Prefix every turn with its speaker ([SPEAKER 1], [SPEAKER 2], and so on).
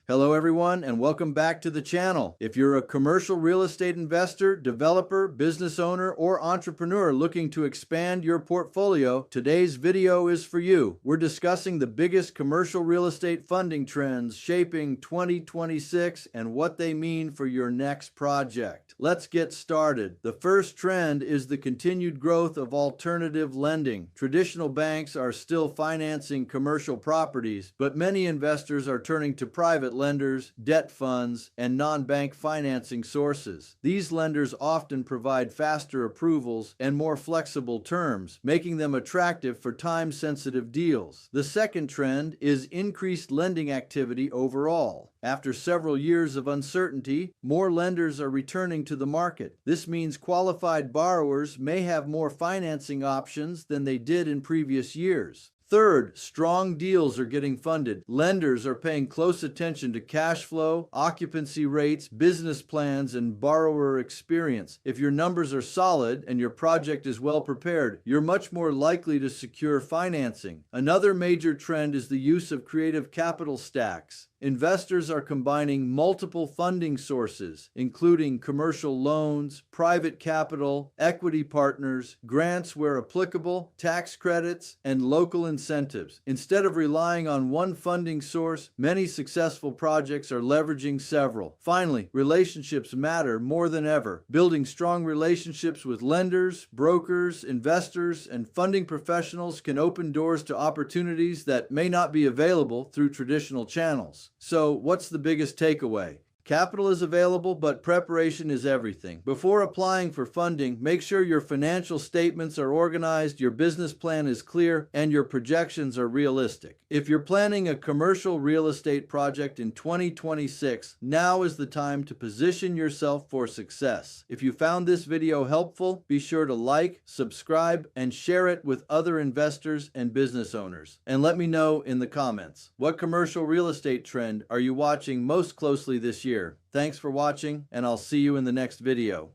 [SPEAKER 1] Hello everyone and welcome back to the channel. If you're a commercial real estate investor, developer, business owner, or entrepreneur looking to expand your portfolio, today's video is for you. We're discussing the biggest commercial real estate funding trends shaping 2026 and what they mean for your next project. Let's get started. The first trend is the continued growth of alternative lending. Traditional banks are still financing commercial properties, but many investors are turning to private lenders, debt funds, and non-bank financing sources. These lenders often provide faster approvals and more flexible terms, making them attractive for time-sensitive deals. The second trend is increased lending activity overall. After several years of uncertainty, more lenders are returning to the market. This means qualified borrowers may have more financing options than they did in previous years. Third, strong deals are getting funded. Lenders are paying close attention to cash flow, occupancy rates, business plans, and borrower experience. If your numbers are solid and your project is well prepared, you're much more likely to secure financing. Another major trend is the use of creative capital stacks. Investors are combining multiple funding sources, including commercial loans, private capital, equity partners, grants where applicable, tax credits, and local incentives. Instead of relying on one funding source, many successful projects are leveraging several. Finally, relationships matter more than ever. Building strong relationships with lenders, brokers, investors, and funding professionals can open doors to opportunities that may not be available through traditional channels. So, what's the biggest takeaway? Capital is available, but preparation is everything. Before applying for funding, make sure your financial statements are organized, your business plan is clear, and your projections are realistic. If you're planning a commercial real estate project in 2026, now is the time to position yourself for success. If you found this video helpful, be sure to like, subscribe, and share it with other investors and business owners. And let me know in the comments, what commercial real estate trend are you watching most closely this year? Thanks for watching, and I'll see you in the next video.